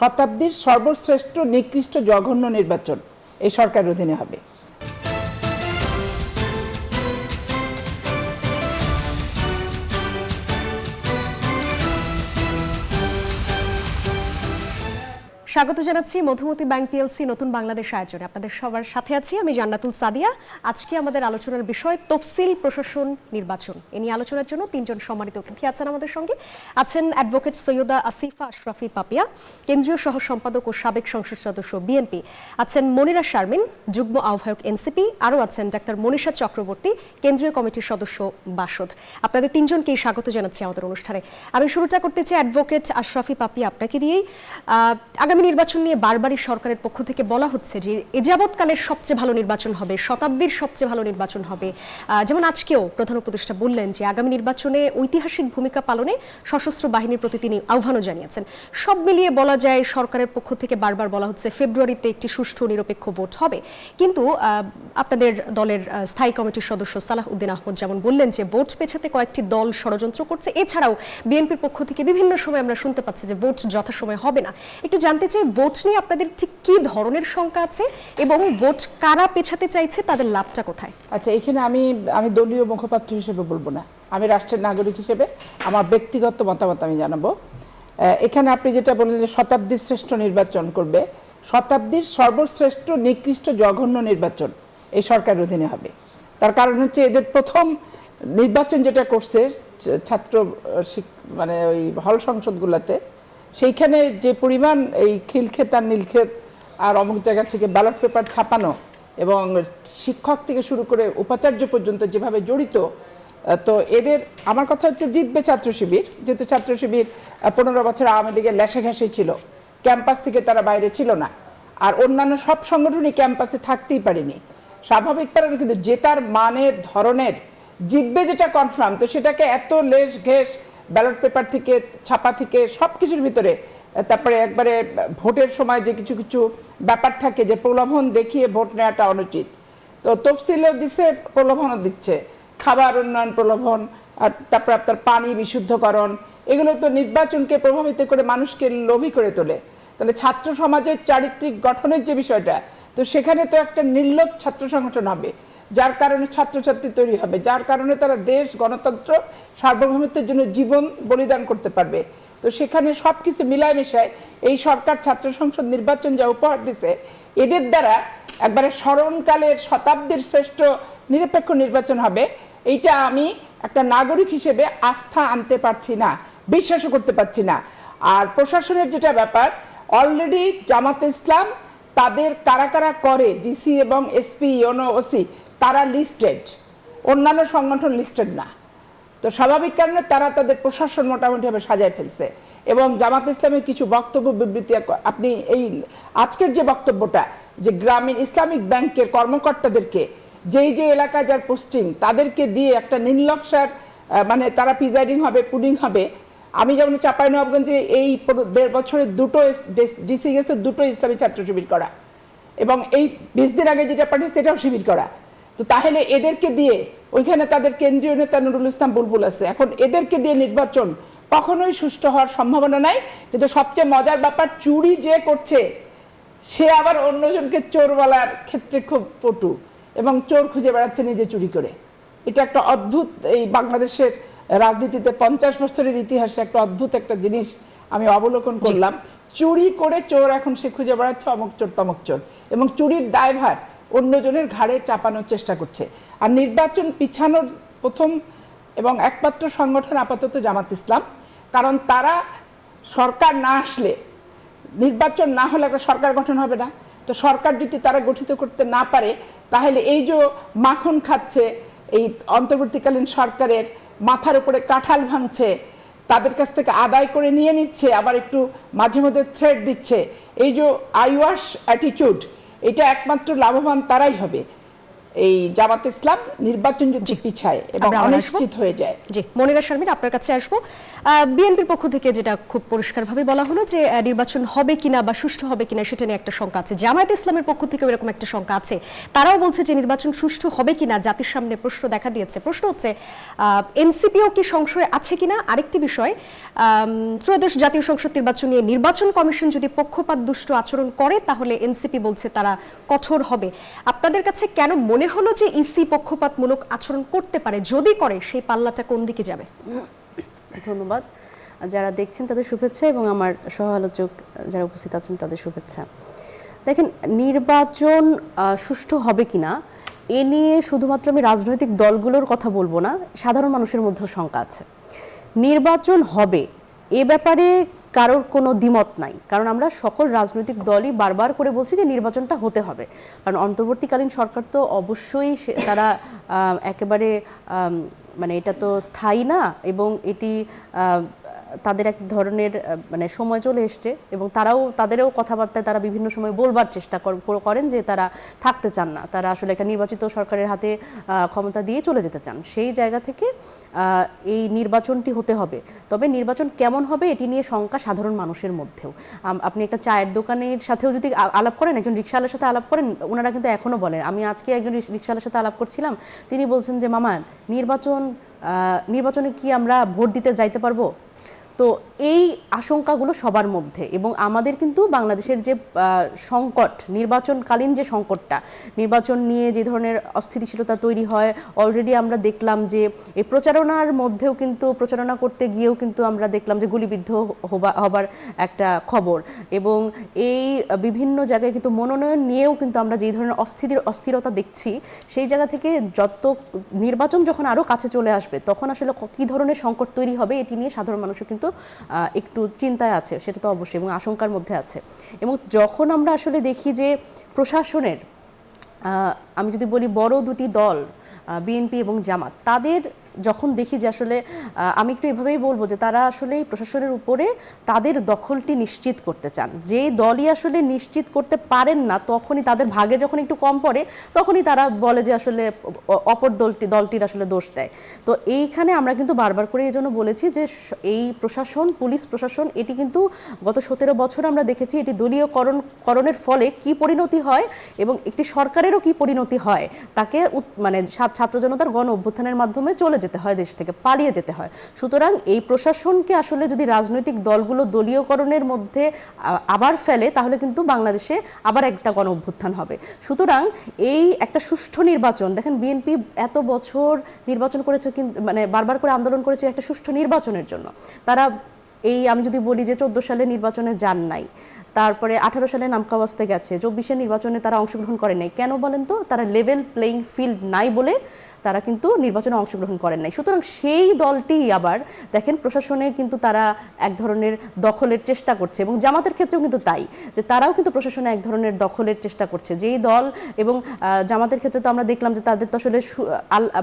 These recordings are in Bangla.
শতাব্দীর সর্বশ্রেষ্ঠ নিকৃষ্ট জঘন্য নির্বাচন এই সরকারের অধীনে হবে। স্বাগত জানাচ্ছি মধুমতি ব্যাংক পিএলসি নতুন বাংলাদেশ আয়োজনে। আপনাদের সবার সাথে আছি আমি জান্নাতুল সাদিয়া। আজকে আমাদের আলোচনার বিষয় তফসিল প্রশাসন নির্বাচন। এ নিয়ে আলোচনার জন্য তিনজন সম্মানিত অতিথি আছেন আমাদের সঙ্গে। আছেন অ্যাডভোকেট সৈয়দা আসিফা আশরাফি পাপিয়া, কেন্দ্রীয় সহ সম্পাদক ও সাবেক সংসদ সদস্য বিএনপি। আছেন মনিরা শারমিন, যুগ্ম আহ্বায়ক এনসিপি। আরও আছেন ডাক্তার মনীষা চক্রবর্তী, কেন্দ্রীয় কমিটির সদস্য বাসদ। আপনাদের তিনজনকেই স্বাগত জানাচ্ছি আমাদের অনুষ্ঠানে। আমি শুরুটা করতে চাই অ্যাডভোকেট আশরাফি পাপিয়া আপনাকে দিয়েই। আগামী নির্বাচন নিয়ে বারবারই সরকারের পক্ষ থেকে বলা হচ্ছে যে এ যাবৎকালের সবচেয়ে ভালো নির্বাচন হবে, শতাব্দীর সবচেয়ে ভালো নির্বাচন হবে। যেমন আজকেও প্রধান উপদেষ্টা বললেন যে আগামী নির্বাচনে ঐতিহাসিক ভূমিকা পালনে সশস্ত্র বাহিনীর প্রতি তিনি আহ্বানও জানিয়েছেন। সব মিলিয়ে বলা যায় সরকারের পক্ষ থেকে বারবার বলা হচ্ছে ফেব্রুয়ারিতে একটি সুষ্ঠু নিরপেক্ষ ভোট হবে। কিন্তু আপনাদের দলের স্থায়ী কমিটির সদস্য সালাহ উদ্দিন আহমদ যেমন বললেন যে ভোট পেছাতে কয়েকটি দল ষড়যন্ত্র করছে। এছাড়াও বিএনপির পক্ষ থেকে বিভিন্ন সময় আমরা শুনতে পাচ্ছি যে ভোট যথাসময়ে হবে না। একটু জানতে চাই ভোট নিয়ে আপনাদের ঠিক কি ধরনের শঙ্কা আছে এবং ভোট কারা পেছাতে চাইছে, তাদের লাভটা কোথায়? আচ্ছা, এখানে আমি দলীয় মুখপাত্র হিসেবে বলবো না, আমি রাষ্ট্রের নাগরিক হিসেবে আমার ব্যক্তিগত মতামত আমি জানাবো। এখানে আপনি যেটা বললেন যে শতাব্দীর শ্রেষ্ঠ নির্বাচন করবে, শতাব্দীর সর্বশ্রেষ্ঠ নিকৃষ্ট জঘন্য নির্বাচন এই সরকারের অধীনে হবে। তার কারণ হচ্ছে এদের প্রথম নির্বাচন যেটা করছে ছাত্র মানে ওই হল সংসদগুলোতে, সেইখানে যে পরিমাণ এই খিলক্ষেত আর নীলক্ষেত আর অমুক জায়গা থেকে ব্যালট পেপার ছাপানো এবং শিক্ষক থেকে শুরু করে উপাচার্য পর্যন্ত যেভাবে জড়িত, তো এদের আমার কথা হচ্ছে জিতবে ছাত্র শিবির। যেহেতু ছাত্র শিবির 15 বছর আওয়ামী লীগের লেশে ঘাসেই ছিল, ক্যাম্পাস থেকে তারা বাইরে ছিল না, আর অন্যান্য সব সংগঠনই ক্যাম্পাসে থাকতেই পারেনি স্বাভাবিক কারণে। কিন্তু জেতার মানের ধরনের জিতবে যেটা কনফার্ম, তো সেটাকে এত লেশ ঘেস ব্যালট পেপার থেকে ছাপা থেকে সব কিছুর ভিতরে, তারপরে একবারে ভোটের সময় যে কিছু কিছু ব্যাপার থাকে যে প্রলোভন দেখিয়ে ভোট নেওয়াটা অনুচিত। তো তফসিলও দিচ্ছে, প্রলোভনও দিচ্ছে, খাবার উন্নয়ন প্রলোভন, আর তারপরে আপনার পানি বিশুদ্ধকরণ, এগুলো তো নির্বাচনকে প্রভাবিত করে মানুষকে লোভী করে তোলে। তাহলে ছাত্র সমাজের চারিত্রিক গঠনের যে বিষয়টা, তো সেখানে তো একটা নির্লোভ ছাত্র সংগঠন হবে, যার কারণে ছাত্রছাত্রী তৈরি হবে, যার কারণে তারা দেশ, গণতন্ত্র, সার্বভৌমত্বের জন্য জীবন বলিদান করতে পারবে। তো সেখানে সব কিছু মিলায় মিশায় এই সরকার ছাত্র সংসদ নির্বাচন যা উপহার দিছে, এদের দ্বারা একবারে স্মরণকালের শতাব্দীর শ্রেষ্ঠ নিরপেক্ষ নির্বাচন হবে, এইটা আমি একটা নাগরিক হিসেবে আস্থা আনতে পারছি না, বিশ্বাসও করতে পারছি না। আর প্রশাসনের যেটা ব্যাপার, অলরেডি জামাতে ইসলাম তাদের কারা কারা করে, ডিসি এবং এসপি, ইউনো, ওসি, তারা লিস্টেড, অন্যান্য সংগঠন লিস্টেড না। তো স্বাভাবিক কারণে তারা তাদের প্রশাসন মোটামুটিভাবে সাজায় ফেলছে। এবং জামাত ইসলামের কিছু বক্তব্য বিবৃতি, আপনি এই আজকের যে বক্তব্যটা, যে গ্রামীণ ইসলামিক ব্যাংকের কর্মকর্তাদেরকে যেই যে এলাকায় যার পোস্টিং, তাদেরকে দিয়ে একটা নির্লক্ষার মানে তারা প্রিজাইডিং হবে, পুডিং হবে। আমি যেমন চাঁপাইনবাবগঞ্জে এই 1.5 বছরে দুটো ডিসি গেছে, দুটো ইসলামী ছাত্র শিবির করা, এবং এই 20 দিন আগে যেটা পাঠিয়েছে সেটাও শিবির করা। তো তাহলে এদেরকে দিয়ে, ওইখানে তাদের কেন্দ্রীয় নেতা নুরুল ইসলাম বুলবুল আছে, এখন এদেরকে দিয়ে নির্বাচন কখনোই সুষ্ঠু হওয়ার সম্ভাবনা নাই। কিন্তু সবচেয়ে মজার ব্যাপার, চুরি যে করছে সে আবার অন্যজনকে চোর বলার ক্ষেত্রে খুব পটু, এবং চোর খুঁজে বেড়াচ্ছে নিজে চুরি করে। এটা একটা অদ্ভুত, এই বাংলাদেশের রাজনীতিতে 50 বছরের ইতিহাসে একটা অদ্ভুত একটা জিনিস আমি অবলোকন করলাম। চুরি করে চোর এখন সে খুঁজে বেড়াচ্ছে অমুক চোর তমুক চোর, এবং চুরির দায়ভার অন্যজনের ঘাড়ে চাপানোর চেষ্টা করছে। আর নির্বাচন পিছানোর প্রথম এবং একমাত্র সংগঠন আপাতত জামাত ইসলাম, কারণ তারা সরকার না আসলে, নির্বাচন না হলে একটা সরকার গঠন হবে না। তো সরকার যদি তারা গঠিত করতে না পারে, তাহলে এই যে মাখন খাচ্ছে, এই অন্তর্বর্তীকালীন সরকারের মাথার উপরে কাঁঠাল ভাঙছে, তাদের কাছ থেকে আদায় করে নিয়ে নিচ্ছে, আবার একটু মাঝে মধ্যে থ্রেট দিচ্ছে, এই যে আইওয়াশ অ্যাটিটিউড, এটা একমাত্র লাভবান তারাই হবে। এই জামাত ইসলাম নির্বাচন যদি পিছায় এবং আমরা আবার আসবো। অনিশ্চিত হয়ে যায়। জি, মনিরা শারমিন আপনার কাছে আসবো। বিএনপির পক্ষ থেকে যেটা খুব পরিষ্কারভাবে বলা হলো যে নির্বাচন হবে কিনা বা সুষ্ঠু হবে কিনা সেটা নিয়ে একটা শঙ্কা আছে। জামায়াত ইসলামের পক্ষ থেকে এরকম একটা শঙ্কা আছে, তারাও বলছে যে নির্বাচন সুষ্ঠু হবে কিনা জাতির সামনে প্রশ্ন দেখা দিয়েছে। প্রশ্ন হচ্ছে এনসিপিও কি সংশয় আছে কিনা। আরেকটি বিষয়, ত্রয়োদশ জাতীয় সংসদ নির্বাচন নিয়ে নির্বাচন কমিশন যদি পক্ষপাত দুষ্ট আচরণ করে তাহলে এনসিপি বলছে তারা কঠোর হবে। আপনাদের কাছে কেন মনে হলো যে ইসি পক্ষপাতমূলক আচরণ করতে পারে, যদি করে সেই পাল্লাটা কোন দিকে যাবে? ধন্যবাদ। যারা দেখছেন তাদের শুভেচ্ছা এবং আমার সহ আলোচক যারা উপস্থিত আছেন তাদের শুভেচ্ছা। দেখেন, নির্বাচন সুষ্ঠু হবে কিনা এ নিয়ে শুধুমাত্র আমি রাজনৈতিক দলগুলোর কথা বলবো না, সাধারণ মানুষের মধ্যেও শঙ্কা আছে। নির্বাচন হবে এ ব্যাপারে কারোর কোনো দ্বিমত নাই, কারণ আমরা সকল রাজনৈতিক দলই বারবার করে বলছি যে নির্বাচনটা হতে হবে। কারণ অন্তর্বর্তীকালীন সরকার তো অবশ্যই তারা একেবারে মানে এটা তো স্থায়ী না, এবং এটি তাদের এক ধরনের মানে সময় চলে এসছে, এবং তাদেরও কথাবার্তায় তারা বিভিন্ন সময় বলবার চেষ্টা করেন যে তারা থাকতে চান না, তারা আসলে একটা নির্বাচিত সরকারের হাতে ক্ষমতা দিয়ে চলে যেতে চান। সেই জায়গা থেকে এই নির্বাচনটি হতে হবে। তবে নির্বাচন কেমন হবে এটি নিয়ে শঙ্কা সাধারণ মানুষের মধ্যেও। আপনি একটা চায়ের দোকানের সাথেও যদি আলাপ করেন, একজন রিকশাওয়ালার সাথে আলাপ করেন, ওনারা কিন্তু এখনও বলেন। আমি আজকে একজন রিকশাওয়ালার সাথে আলাপ করছিলাম, তিনি বলছেন যে মামা নির্বাচনে কি আমরা ভোট দিতে যাইতে পারবো? তো এই আশঙ্কাগুলো সবার মধ্যে, এবং আমাদের কিন্তু বাংলাদেশের যে সংকট, নির্বাচনকালীন যে সংকটটা, নির্বাচন নিয়ে যে ধরনের অস্থিতিশীলতা তৈরি হয়, অলরেডি আমরা দেখলাম যে এই প্রচারণার মধ্যেও কিন্তু প্রচারণা করতে গিয়েও কিন্তু আমরা দেখলাম যে গুলিবিদ্ধ হবার একটা খবর, এবং এই বিভিন্ন জায়গায় কিন্তু মনোনয়ন নিয়েও কিন্তু আমরা যেই ধরনের অস্থিরতা দেখছি, সেই জায়গা থেকে যত নির্বাচন যখন আরও কাছে চলে আসবে তখন আসলে কী ধরনের সংকট তৈরি হবে এটি নিয়ে সাধারণ মানুষও কিন্তু একটু চিন্তায় আছে, সেটা তো অবশ্যই, এবং আশঙ্কার মধ্যে আছে। এবং যখন আমরা আসলে দেখি যে প্রশাসনের, আমি যদি বলি বড় দুটি দল বিএনপি এবং জামাত, তাদের যখন দেখি যে আসলে আমি একটু এভাবেই বলবো যে তারা আসলে প্রশাসনের উপরে তাদের দখলটি নিশ্চিত করতে চান। যে দলই আসলে নিশ্চিত করতে পারেন না, তখনই তাদের ভাগে যখন একটু কম পড়ে তখনই তারা বলে যে আসলে অপর দলটির আসলে দোষ দেয়। তো এইখানে আমরা কিন্তু বারবার করে এই জন্য বলেছি যে এই প্রশাসন, পুলিশ প্রশাসন, এটি কিন্তু গত 17 বছর আমরা দেখেছি এটি দলীয়করণের ফলে কি পরিণতি হয় এবং একটি সরকারেরও কি পরিণতি হয়, তাকে মানে ছাত্র জনতার গণ অভ্যুত্থানের মাধ্যমে চলে যেতে হয়, দেশ থেকে পালিয়ে যেতে হয়। সুতরাং এই প্রশাসনকে আসলে যদি রাজনৈতিক দলগুলো দলীয়করণের মধ্যে আবার ফেলে, তাহলে কিন্তু বাংলাদেশে আবার একটা গণ অভ্যুত্থান হবে। সুতরাং এই একটা সুষ্ঠু নির্বাচন, দেখেন বিএনপি এত বছর নির্বাচন করেছে, কিন্তু মানে বারবার করে আন্দোলন করেছে একটা সুষ্ঠু নির্বাচনের জন্য। তারা আমি যদি বলি যে 14 সালে নির্বাচনে যান নাই, তারপরে 18 সালে নামকাওয়াস্তে গেছে, 24 নির্বাচনে তারা অংশগ্রহণ করে নাই। কেন বলেন তো? তারা লেভেল প্লেইং ফিল্ড নাই বলে তারা কিন্তু নির্বাচনে অংশগ্রহণ করেন নাই। সুতরাং সেই দলটি আবার দেখেন প্রশাসনে কিন্তু তারা এক ধরনের দখলের চেষ্টা করছে, এবং জামাতের ক্ষেত্রেও কিন্তু তাই, যে তারাও কিন্তু প্রশাসনে এক ধরনের দখলের চেষ্টা করছে। যেই দল, এবং জামাতের ক্ষেত্রে তো আমরা দেখলাম যে তাদের তো আসলে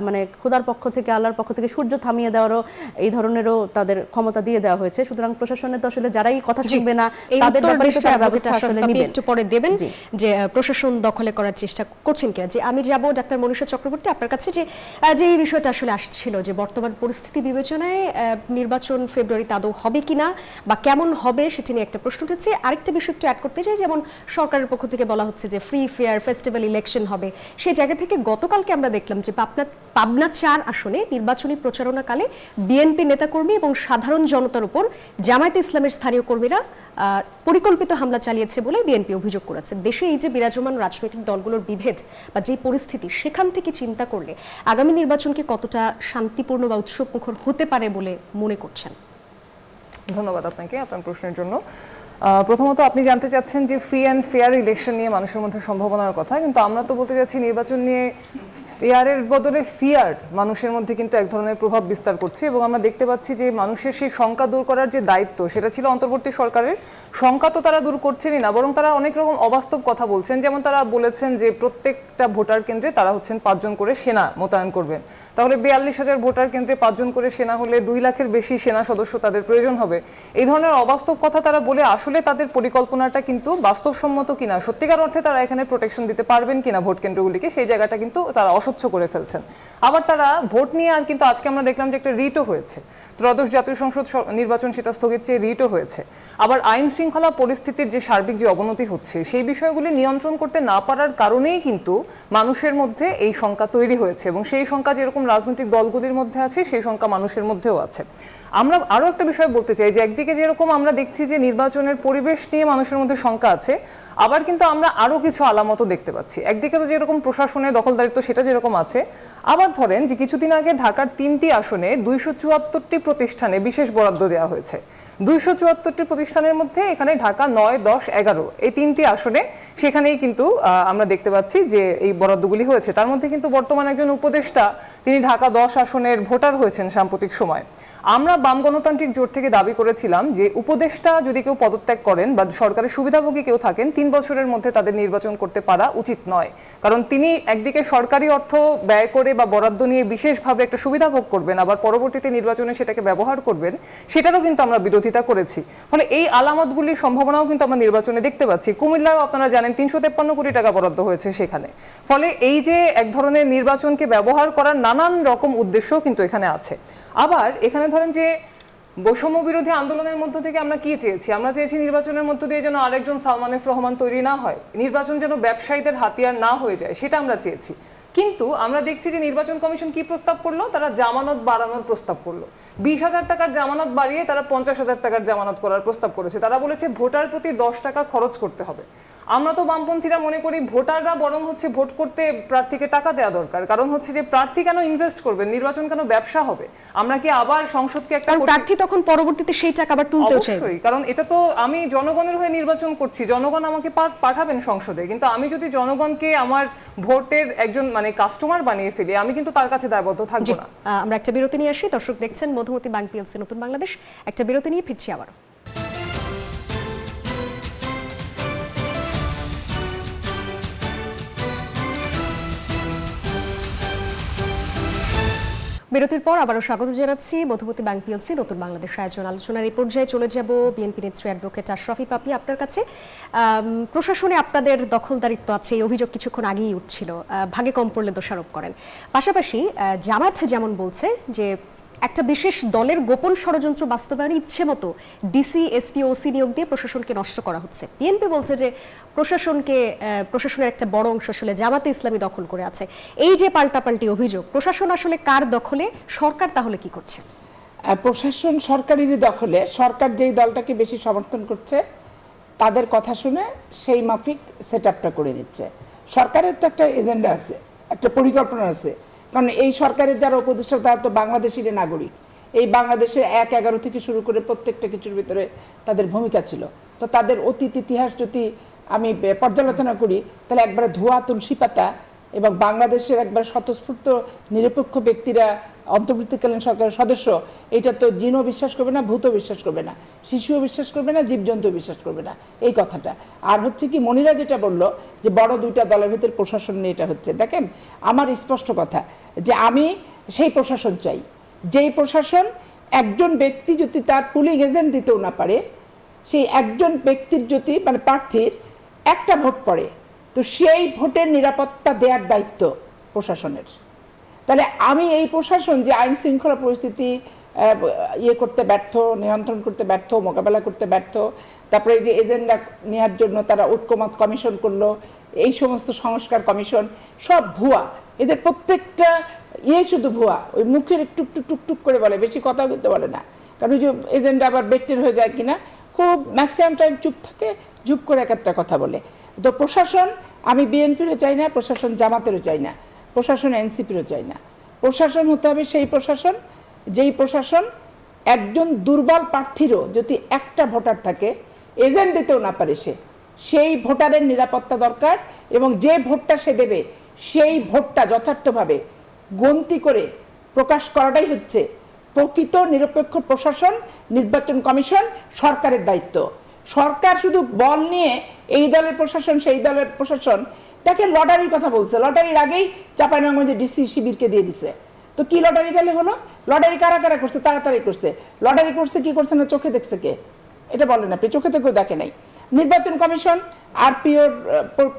মানে খোদার পক্ষ থেকে, আল্লাহর পক্ষ থেকে সূর্য থামিয়ে দেওয়ারও এই ধরনেরও তাদের ক্ষমতা দিয়ে দেওয়া হয়েছে। সুতরাং প্রশাসনে তো আসলে যারাই কথা শুনবে না তাদের ব্যাপারে তো তারা ব্যবস্থা আসলে নেবেন। একটু পরে দেবেন যে প্রশাসন দখলে করার চেষ্টা করছেন কিনা। যে আমি যাব ডাক্তার মনীষা চক্রবর্তী আপনার কাছে, যে এই বিষয়টা আসলে আসছিল যে বর্তমান পরিস্থিতি বিবেচনায় নির্বাচন ফেব্রুয়ারিতে আদৌ হবে কিনা বা কেমন হবে সেটি নিয়ে একটা প্রশ্ন উঠেছে। আরেকটা বিষয় একটু অ্যাড করতে চাই, যেমন সরকারের পক্ষ থেকে বলা হচ্ছে যে ফ্রি ফেয়ার ফেস্টিভ্যাল ইলেকশন হবে। সেই জায়গা থেকে গতকালকে আমরা দেখলাম যে পাবনা 4 আসনে নির্বাচনী প্রচারণাকালে বিএনপি নেতাকর্মী এবং সাধারণ জনতার উপর জামায়াত ইসলামের স্থানীয় কর্মীরা পরিকল্পিত হামলা চালিয়েছে বলে বিএনপি অভিযোগ করেছে। দেশে এই যে বিরাজমান রাজনৈতিক দলগুলোর বিভেদ বা যে পরিস্থিতি, সেখান থেকে চিন্তা করলে আগামী নির্বাচনকে কতটা শান্তিপূর্ণ বা উৎসবমুখর হতে পারে বলে মনে করছেন? ধন্যবাদ আপনাকে আপনার প্রশ্নের জন্য। প্রথমত আপনি জানতে চাচ্ছেন যে ফ্রি অ্যান্ড ফেয়ার ইলেকশন নিয়ে মানুষের মধ্যে সম্ভাবনার কথা, কিন্তু আমরা তো বলতে যাচ্ছি নির্বাচন নিয়ে ফেয়ারের বদলে ফিয়ার মানুষের মধ্যে কিন্তু এক ধরনের প্রভাব বিস্তার করছে, এবং আমরা দেখতে পাচ্ছি যে মানুষের সেই শঙ্কা দূর করার যে দায়িত্ব সেটা ছিল অন্তর্বর্তী সরকারের। শঙ্কা তো তারা দূর করছেনই না, বরং তারা অনেক রকম অবাস্তব কথা বলছেন। যেমন তারা বলেছেন যে প্রত্যেকটা ভোটার কেন্দ্রে তারা 5 জন করে সেনা মোতায়েন করবেন। তাহলে 42,000 ভোটার কেন্দ্রে 5 জন করে সেনা হলে 2 লাখের বেশি সেনা সদস্য তাদের প্রয়োজন হবে। এই ধরনের অবাস্তব কথা তারা বলে আসলে তাদের পরিকল্পনাটা কিন্তু বাস্তবসম্মত কিনা, সত্যিকার অর্থে তারা এখানে প্রোটেকশন দিতে পারবেন কিনা ভোট কেন্দ্রগুলিকে, সেই জায়গাটা কিন্তু তারা অস্বচ্ছ করে ফেলছেন। আবার তারা ভোট নিয়ে আর কিন্তু আজকে আমরা দেখলাম যে একটা রিটও হয়েছে, ত্রয়োদশ জাতীয় সংসদ নির্বাচন সেটা স্থগিত চেয়ে রিটও হয়েছে। আবার আইন শৃঙ্খলা পরিস্থিতির যে সার্বিক যে অবনতি হচ্ছে সেই বিষয়গুলি নিয়ন্ত্রণ করতে না পারার কারণেই কিন্তু মানুষের মধ্যে এই শঙ্কা তৈরি হয়েছে, এবং সেই শঙ্কা যেরকম রাজনৈতিক দলগুলির মধ্যে আছে সেই শঙ্কা মানুষের মধ্যেও আছে। আমরা আরো একটা বিষয় বলতে চাই যে একদিকে যেরকম আমরা দেখছি যে নির্বাচনের পরিবেশ নিয়ে মানুষের মধ্যে শঙ্কা আছে, আবার কিন্তু আমরা আরো কিছু আলামতও দেখতে পাচ্ছি। একদিকে তো যেরকম প্রশাসনের দখলদারিত্ব সেটা যেরকম আছে, আবার ধরেন যে কিছুদিন আগে ঢাকার 3টি আসনে 274টি প্রতিষ্ঠানে বিশেষ বরাদ্দ দেওয়া হয়েছে। 274টি প্রতিষ্ঠানের মধ্যে এখানে ঢাকা 9, 10, 11 এই 3টি আসনে সেখানেই কিন্তু আমরা দেখতে পাচ্ছি যে এই বরাদ্দগুলি হয়েছে। তার মধ্যে কিন্তু বর্তমান একজন উপদেষ্টা তিনি ঢাকা 10 আসনের ভোটার হয়েছেন সাম্প্রতিক সময়। আমরা বাম গণতান্ত্রিক জোট থেকে দাবি করেছিলাম যে উপদেষ্টা যদি কেউ পদত্যাগ করেন বা সরকারের সুবিধাভোগী কেউ থাকেন 3 বছরের মধ্যে তাদের নির্বাচন করতে পারা উচিত নয়, কারণ তিনি একদিকে সরকারি অর্থ ব্যয় করে বা বরাদ্দ নিয়ে বিশেষভাবে একটা সুবিধা ভোগ করবেন, আবার পরবর্তীতে নির্বাচনে সেটাকে ব্যবহার করবেন, সেটারও কিন্তু আমরা বিরোধিতা করেছি। ফলে এই আলামতগুলির সম্ভাবনাও কিন্তু আমরা নির্বাচনে দেখতে পাচ্ছি। কুমিল্লায় আপনারা জানেন 353 কোটি টাকা বরাদ্দ হয়েছে সেখানে। ফলে এই যে এক ধরনের নির্বাচনকে ব্যবহার করার নানান রকম উদ্দেশ্যও কিন্তু এখানে আছে। আবার এখানে ধরেন যে বৈষম্য বিরোধী আন্দোলনের মধ্য থেকে আমরা কি চেয়েছি? আমরা চেয়েছি নির্বাচনের মধ্য দিয়ে যেন আরেকজন সালমান এফ রহমান তৈরি না হয়, নির্বাচন যেন ব্যবসায়ীদের হাতিয়ার না হয়ে যায়, সেটা আমরা চেয়েছি। কিন্তু আমরা দেখছি যে নির্বাচন কমিশন কি প্রস্তাব করলো, তারা জামানত বাড়ানোর প্রস্তাব করলো। 20,000 টাকার জামানত বাড়িয়ে তারা 50,000 টাকার জামানত করার প্রস্তাব করেছে। তারা বলেছে ভোটার প্রতি 10 টাকা খরচ করতে হবে। আমরা তো বামপন্থীরা মনে করি ভোটাররা বরং হচ্ছে ভোট করতে প্রার্থীকে টাকা দেওয়া দরকার, কারণ হচ্ছে যে প্রার্থী কেন ইনভেস্ট করবে, নির্বাচন কেন ব্যবসা হবে? আমরা কি আবার সংসদকে একটা প্রার্থী তখন পরবর্তীতে সেই টাকা আবার তুলতেও চাই। অবশ্যই, কারণ এটা তো আমি জনগণের হয়ে নির্বাচন করছি, জনগণ আমাকে পাঠাবেন সংসদে, কিন্তু আমি যদি জনগণকে আমার ভোটের একজন মানে কাস্টমার বানিয়ে ফেলি, আমি কিন্তু তার কাছে দায়বদ্ধ থাকবো না। আমরা একটা বিরতি নিয়ে আসি। দর্শক দেখছেন মধুমতি ব্যাংক পিএলসি নতুন বাংলাদেশ। একটা বিরতি নিয়ে ফিরছি আবার। বিরতির পর আবারও স্বাগত জানাচ্ছি মধুমতি ব্যাংক পিএলসি নতুন বাংলাদেশ আয়োজন আলোচনার এই পর্যায়ে চলে যাব বিএনপি নেত্রী অ্যাডভোকেট আশরাফি পাপি আপনার কাছে। প্রশাসনে আপনাদের দখলদারিত্ব আছে, এই অভিযোগ কিছুক্ষণ আগেই উঠছিল, ভাগে কম পড়লে দোষারোপ করেন। পাশাপাশি জামায়াত যেমন বলছে যে একটা বিশেষ দলের গোপন ষড়যন্ত্র বাস্তবায়নে ইচ্ছে মতো ডিসি, এসপি, ওসি নিয়োগ দিয়ে প্রশাসনকে নষ্ট করা হচ্ছে। বিএনপি বলছে যে প্রশাসনের একটা বড় অংশ আসলে জামাতে ইসলামী দখল করে আছে। এই যে পাল্টাপাল্টি অভিযোগ, প্রশাসন আসলে কার দখলে, সরকার তাহলে কি করছে? প্রশাসন সরকারেরই দখলে। সরকার যেই দলটাকে বেশি সমর্থন করছে তাদের কথা শুনে সেই মাফিক সেট আপটা করে নিচ্ছে। সরকারের তো একটা এজেন্ডা আছে, একটা পরিকল্পনা আছে, কারণ এই সরকারের যারা উপদেষ্টা তারা তো বাংলাদেশের নাগরিক। এই বাংলাদেশের 1-11 থেকে শুরু করে প্রত্যেকটা কিছুর ভিতরে তাদের ভূমিকা ছিল। তো তাদের অতীত ইতিহাস যদি আমি পর্যালোচনা করি তাহলে একবারে ধোয়া তুলসী পাতা, এবং বাংলাদেশের একবার স্বতঃস্ফূর্ত নিরপেক্ষ ব্যক্তিরা অন্তর্বর্তীকালীন সরকারের সদস্য, এটা তো জিনও বিশ্বাস করবে না, ভূতও বিশ্বাস করবে না, শিশুও বিশ্বাস করবে না, জীবজন্তু বিশ্বাস করবে না এই কথাটা। আর হচ্ছে কি মনিরা যেটা বললো যে বড় দুইটা দলের ভিতরে প্রশাসন নিয়ে এটা হচ্ছে, দেখেন আমার স্পষ্ট কথা যে আমি সেই প্রশাসন চাই যেই প্রশাসন একজন ব্যক্তি যদি তার পুলিং এজেন্ট দিতেও না পারে, সেই একজন ব্যক্তির যদি মানে প্রার্থীর একটা ভোট পড়ে তো সেই ভোটের নিরাপত্তা দেওয়ার দায়িত্ব প্রশাসনের। তাহলে আমি এই প্রশাসন যে আইন শৃঙ্খলা পরিস্থিতি করতে ব্যর্থ, নিয়ন্ত্রণ করতে ব্যর্থ, মোকাবেলা করতে ব্যর্থ, তারপরে এই যে এজেন্ডা নেওয়ার জন্য তারা ঐক্যমত কমিশন করলো, এই সমস্ত সংস্কার কমিশন সব ভুয়া, এদের প্রত্যেকটা শুধু ভুয়া, ওই মুখের টুকটুক টুকটুক করে বলে, বেশি কথা বলতে বলে না, কারণ ওই যে এজেন্ডা আবার বেক্টের হয়ে যায় কিনা, খুব ম্যাক্সিমাম টাইম চুপ থাকে, ঝুপ করে এক একটা কথা বলে। তো প্রশাসন আমি বিএনপিরও চাই না, প্রশাসন জামাতেরও চাই না, প্রশাসন এনসিপিরও চাই না। প্রশাসন হতে হবে সেই প্রশাসন যেই প্রশাসন একজন দুর্বল প্রার্থীরও যদি একটা ভোটার থাকে, এজেন্ট দিতেও না পারে, সেই ভোটারের নিরাপত্তা দরকার, এবং যে ভোটটা সে দেবে সেই ভোটটা যথার্থভাবে গণতি করে প্রকাশ করাটাই হচ্ছে প্রকৃত নিরপেক্ষ প্রশাসন, নির্বাচন কমিশন, সরকারের দায়িত্ব। সরকার শুধু বল নিয়ে এই দলের প্রশাসন সেই দলের প্রশাসন, তাকে লটারির কথা বলছে, লটারির আগেই চাঁপাইনবাবগঞ্জে ডিসি শিবিরকে দিয়ে দিছে। তো কি লটারি গেলে হলো? লটারি কারা কারা করছে? তাড়াতাড়ি করছে। লটারি করছে কি করছে না চোখে দেখছে কে? এটা বলেন আপনি, চোখে তো কেউ দেখে নাই। নির্বাচন কমিশন আরপিওর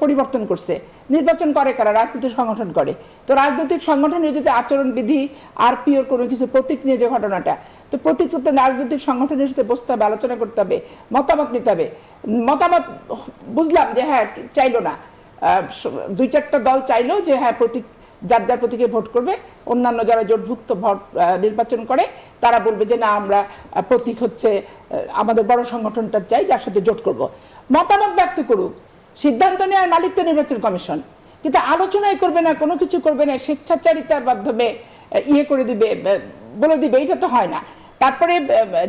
পরিবর্তন করছে। নির্বাচন করে কারা? রাজনৈতিক সংগঠন করে। তো রাজনৈতিক সংগঠনের যদি আচরণবিধি আরপিওর কোনো কিছু প্রতীক নিয়ে যে ঘটনাটা, তো প্রতীক করতে রাজনৈতিক সংগঠনের সাথে বসতে হবে, আলোচনা করতে হবে, মতামত নিতে হবে। মতামত বুঝলাম যে হ্যাঁ চাইলো না, 2-4টা দল চাইলো যে হ্যাঁ প্রতীক যার যার প্রতীকে ভোট করবে, অন্যান্য যারা জোটভুক্ত ভোট নির্বাচন করে তারা বলবে যে না আমরা প্রতীক হচ্ছে আমাদের বড় সংগঠনটা চাই যার সাথে জোট করব। মতামত ব্যক্ত করুক, সিদ্ধান্ত নেওয়ার মালিক তো নির্বাচন কমিশন, কিন্তু আলোচনাই করবে না, কোনো কিছু করবে না, স্বেচ্ছাচারিতার মাধ্যমে ইয়ে করে দিবে, বলে দিবে, এটা তো হয় না। তারপরে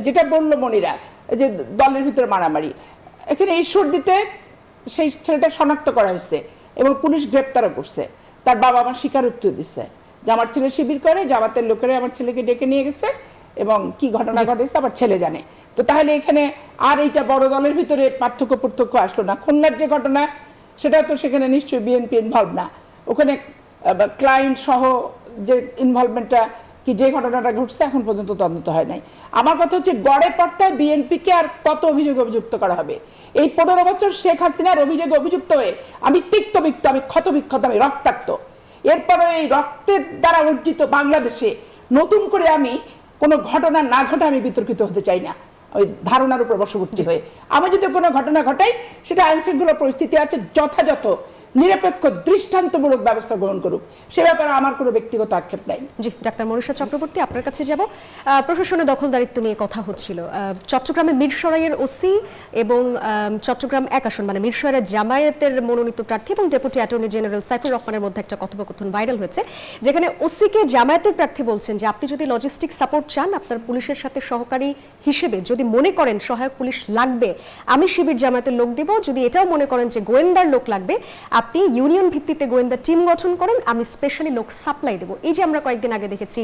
যেটা বললো মনিরা যে দলের ভিতরে মারামারি, এখানে ঈশ্বরদীতে সেই ছেলেটা শনাক্ত করা হয়েছে এবং পুলিশ গ্রেপ্তারও করছে। তার বাবা আমার স্বীকারোক্তি দিচ্ছে যে আমার ছেলে শিবির করে, জামাতের লোকেরা আমার ছেলেকে ডেকে নিয়ে গেছে এবং কি ঘটনা ঘটেছে আমার ছেলে জানে। তো তাহলে এখানে আর এইটা বড় দলের ভিতরে পার্থক্য আসলো না। খুলনার যে ঘটনা সেটা তো সেখানে নিশ্চয়ই বিএনপি ইনভলভ না, ওখানে ক্লায়েন্ট সহ যে ইনভলভমেন্টটা কি যে ঘটনাটা ঘটছে এখন পর্যন্ত তদন্ত হয় নাই। আমার কথা হচ্ছে গড়ে পর্তায় বিএনপিকে আর কত অভিযোগে অভিযুক্ত করা হবে? এই 15 বছর শেখ হাসিনার অভিযোগে অভিযুক্ত হয়ে আমি তিক্তবিক্ত, আমি ক্ষতবিক্ষত, আমি রক্তাক্ত। এরপরে এই রক্তের দ্বারা অর্জিত বাংলাদেশে নতুন করে আমি কোনো ঘটনা না ঘটে আমি বিতর্কিত হতে চাই না ওই ধারণার উপর বশবর্তী হয়ে। আমি যদি কোনো ঘটনা ঘটাই সেটা আইনশৃঙ্খলা পরিস্থিতি আছে, যথাযথ নিরপেক্ষ দৃষ্টান্তমূলক ব্যবস্থা গ্রহণ করুক, সে ব্যাপারে আমার কোনো ব্যক্তিগত আক্ষেপ নাই। জি, ডাক্তার মনীষা চক্রবর্তী, আপনার কাছে যাব। প্রশাসনের দখলদারিত্ব নিয়ে কথা হচ্ছিল। চট্টগ্রামে মিরসরাইয়ের ওসি এবং চট্টগ্রাম 1 আসন মানে মিরসরাইয়ের জামায়াতের মনোনীত প্রার্থী এবং ডেপুটি অ্যাটর্নি জেনারেল সাইফুর রহমানের মধ্যে একটা কথোপকথন ভাইরাল হয়েছে, যেখানে ওসিকে জামায়াতের প্রার্থী বলছেন যে আপনি যদি লজিস্টিক সাপোর্ট চান, আপনার পুলিশের সাথে সহকারী হিসেবে যদি মনে করেন সহায়ক পুলিশ লাগবে, আমি শিবির জামায়াতের লোক দেব। যদি এটাও মনে করেন যে গোয়েন্দার লোক লাগবে, আপনি ইউনিয়ন ভিত্তিতে গোয়েন্দা টিম গঠন করেন, আমি স্পেশালি লোক সাপ্লাই দেব। এই যে আমরা কয়েকদিন আগে দেখেছি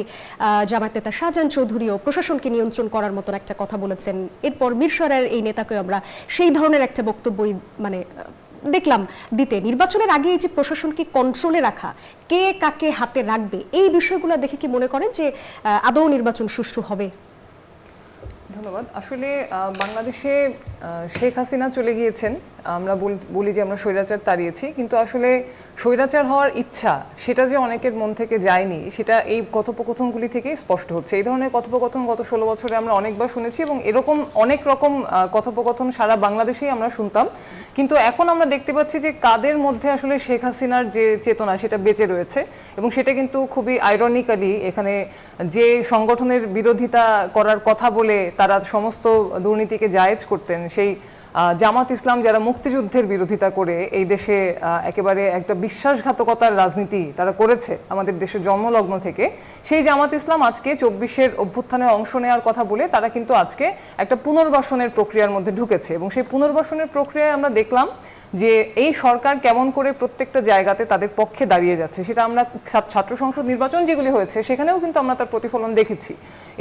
জামায়াত নেতা শাহজাহান চৌধুরীও প্রশাসনকে নিয়ন্ত্রণ করার মতন একটা কথা বলেছেন। এরপর মিরসরাইয়ের এই নেতাকেও আমরা সেই ধরনের একটা বক্তব্যই মানে দেখলাম দিতে। নির্বাচনের আগে এই যে প্রশাসনকে কন্ট্রোলে রাখা, কে কাকে হাতে রাখবে, এই বিষয়গুলো দেখে কি মনে করেন যে আদৌ নির্বাচন সুষ্ঠু হবে? ধন্যবাদ। আসলে বাংলাদেশে শেখ হাসিনা চলে গিয়েছেন, আমরা বলি যে আমরা স্বৈরাচার তাড়িয়েছি, কিন্তু আসলে স্বৈরাচার হওয়ার ইচ্ছা সেটা যে অনেকের মন থেকে যায়নি সেটা এই কথোপকথনগুলি থেকেই স্পষ্ট হচ্ছে। এই ধরনের কথোপকথন গত 16 বছরে আমরা অনেকবার শুনেছি এবং এরকম অনেক রকম কথোপকথন সারা বাংলাদেশেই আমরা শুনতাম, কিন্তু এখন আমরা দেখতে পাচ্ছি যে কাদের মধ্যে আসলে শেখ হাসিনার যে চেতনা সেটা বেঁচে রয়েছে এবং সেটা কিন্তু খুবই আইরনিক্যালি এখানে যে সংগঠনের বিরোধিতা করার কথা বলে তারা সমস্ত দুর্নীতিকে জায়েজ করতেন, সেই জামাত ইসলাম যারা মুক্তিযুদ্ধের বিরোধিতা করে এই দেশে একেবারে একটা বিশ্বাসঘাতকতার রাজনীতি তারা করেছে আমাদের দেশের জন্মলগ্ন থেকে, সেই জামাত ইসলাম আজকে 24-এর অভ্যুত্থানে অংশ নেওয়ার কথা বলে তারা কিন্তু আজকে একটা পুনর্বাসনের প্রক্রিয়ার মধ্যে ঢুকেছে এবং সেই পুনর্বাসনের প্রক্রিয়ায় আমরা দেখলাম যে এই সরকার কেমন করে প্রত্যেকটা জায়গাতে তাদের পক্ষে দাঁড়িয়ে যাচ্ছে। সেটা আমরা ছাত্র সংসদ নির্বাচন যেগুলি হয়েছে সেখানেও কিন্তু আমরা তার প্রতিফলন দেখেছি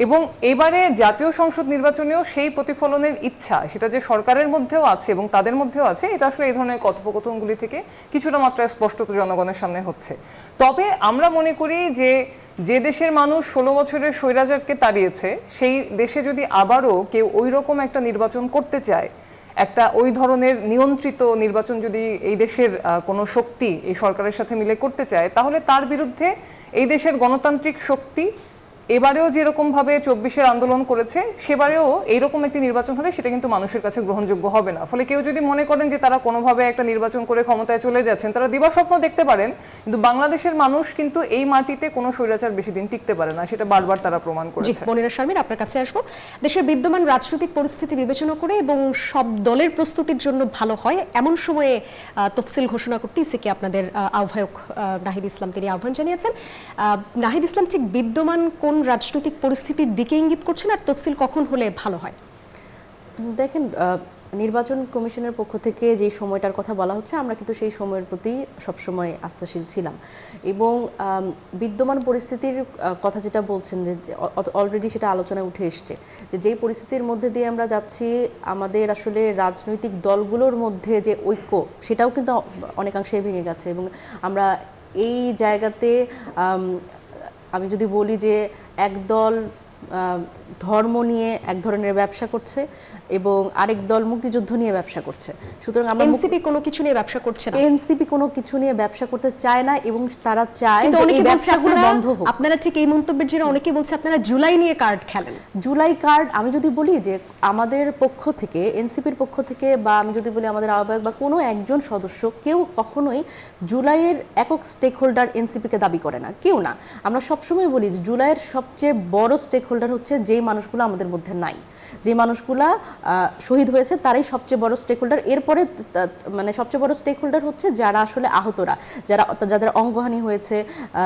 এবং এবারে জাতীয় সংসদ নির্বাচনেও সেই প্রতিফলনের ইচ্ছা সেটা যে সরকারের মধ্যেও আছে এবং তাদের মধ্যেও আছে, এটা আসলে এই ধরনের কথোপকথনগুলি থেকে কিছুটা মাত্রায় স্পষ্টত জনগণের সামনে হচ্ছে। তবে আমরা মনে করি যে যে দেশের মানুষ 16 বছরের স্বৈরাচারকে তাড়িয়েছে সেই দেশে যদি আবারও কেউ ওই রকম একটা নির্বাচন করতে চায়, একটা ওই ধরনের নিয়ন্ত্রিত নির্বাচন যদি এই দেশের কোনো শক্তি এই সরকারের সাথে মিলে করতে চায়, তাহলে তার বিরুদ্ধে এই দেশের গণতান্ত্রিক শক্তি এবারেও যেরকম ভাবে 24-এর আন্দোলন করেছে সেবারেও এইরকম একটি নির্বাচন হলে সেটা কিন্তু মানুষের কাছে গ্রহণযোগ্য হবে না। ফলে কেউ যদি মনে করেন যে তারা কোনোভাবে একটা নির্বাচন করে ক্ষমতায় চলে যাচ্ছেন, তারা দিবাস্বপ্ন দেখতে পারেন, কিন্তু বাংলাদেশের মানুষ কিন্তু এই মাটিতে কোনো স্বৈরাচার বেশি দিন টিকতে পারে না, সেটা বারবার তারা প্রমাণ করেছে। মনিরা শারমিন, আপনার কাছে আসবো। দেশের বিদ্যমান রাজনৈতিক পরিস্থিতি বিবেচনা করে এবং সব দলের প্রস্তুতির জন্য ভালো হয় এমন সময়ে তফসিল ঘোষণা করতে ইসিকে আপনাদের আহ্বায়ক নাহিদ ইসলাম তিনি আহ্বান জানিয়েছেন। নাহিদ ইসলাম ঠিক বিদ্যমান কোন রাজনৈতিক পরিস্থিতির দিকে ইঙ্গিত করছেন আর তফসিল কখন হলে ভালো হয়? দেখেন, নির্বাচন কমিশনের পক্ষ থেকে যে সময়টার কথা বলা হচ্ছে আমরা কিন্তু সেই সময়ের প্রতি সবসময় আস্থাশীল ছিলাম এবং বিদ্যমান পরিস্থিতির কথা যেটা বলছেন যে অলরেডি সেটা আলোচনায় উঠে এসছে যে যেই পরিস্থিতির মধ্যে দিয়ে আমরা যাচ্ছি, আমাদের আসলে রাজনৈতিক দলগুলোর মধ্যে যে ঐক্য সেটাও কিন্তু অনেকাংশে ভেঙে গেছে এবং আমরা এই জায়গাতে আমি যদি বলি যে একদল ধর্ম নিয়ে এক ধরনের ব্যবসা করছে এবং আরেক দল মুক্তিযুদ্ধ নিয়ে ব্যবসা করছে, সুতরাং আমরা এনসিপি কোনো কিছু নিয়ে ব্যবসা করছে না, এনসিপি কোনো কিছু নিয়ে ব্যবসা করতে চায় না এবং তারা চায় কিন্তু যে অনেকে এই বলছে ব্যবসাগুলো বন্ধ হোক। আপনারা ঠিক এই মন্তব্যের জন্য অনেকে বলছে আপনারা জুলাই নিয়ে কার্ড খেলেন। জুলাই কার্ড আমি যদি বলি যে আমাদের পক্ষ থেকে, এনসিপির পক্ষ থেকে, বা আমি যদি বলি আমাদের আহ্বায়ক বা কোনো একজন সদস্য, কেউ কখনোই জুলাইয়ের একক স্টেক হোল্ডার এনসিপিকে দাবি করে না, কেউ না। আমরা সবসময় বলি যে জুলাইয়ের সবচেয়ে বড় স্টেক হোল্ডার হচ্ছে যেই মানুষগুলো আমাদের মধ্যে নাই, যে মানুষগুলা শহীদ হয়েছে তারাই সবচেয়ে বড় স্টেক হোল্ডার। এরপরে মানে সবচেয়ে বড় স্টেক হোল্ডার হচ্ছে যারা আসলে আহতরা, যাদের অঙ্গহানি হয়েছে,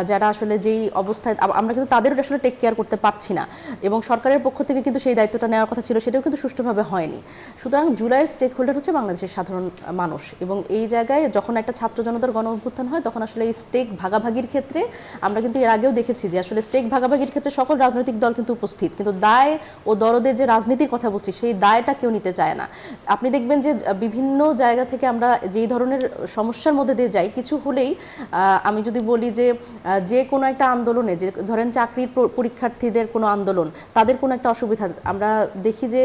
যারা আসলে যেই অবস্থায় আমরা কিন্তু তাদেরও আসলে টেক কেয়ার করতে পারছি না এবং সরকারের পক্ষ থেকে কিন্তু সেই দায়িত্বটা নেওয়ার কথা ছিল, সেটাও কিন্তু সুষ্ঠুভাবে হয়নি। সুতরাং জুলাইয়ের স্টেক হোল্ডার হচ্ছে বাংলাদেশের সাধারণ মানুষ এবং এই জায়গায় যখন একটা ছাত্র জনতার গণ অভ্যুত্থান হয় তখন আসলে এই স্টেক ভাগাভাগির ক্ষেত্রে আমরা কিন্তু এর আগেও দেখেছি যে আসলে স্টেক ভাগাভাগির ক্ষেত্রে সকল রাজনৈতিক দল কিন্তু উপস্থিত, কিন্তু দায় ও দরদের যে রাজনীতির কথা বলছি সেই দায়টা কেউ নিতে চায় না। আপনি দেখবেন যে বিভিন্ন জায়গা থেকে আমরা যেই ধরনের সমস্যার মধ্যে দিয়ে যাই, কিছু হলেই আমি যদি বলি যে কোনো একটা আন্দোলনে, যে ধরেন চাকরির পরীক্ষার্থীদের কোনো আন্দোলন, তাদের কোনো একটা অসুবিধা, আমরা দেখি যে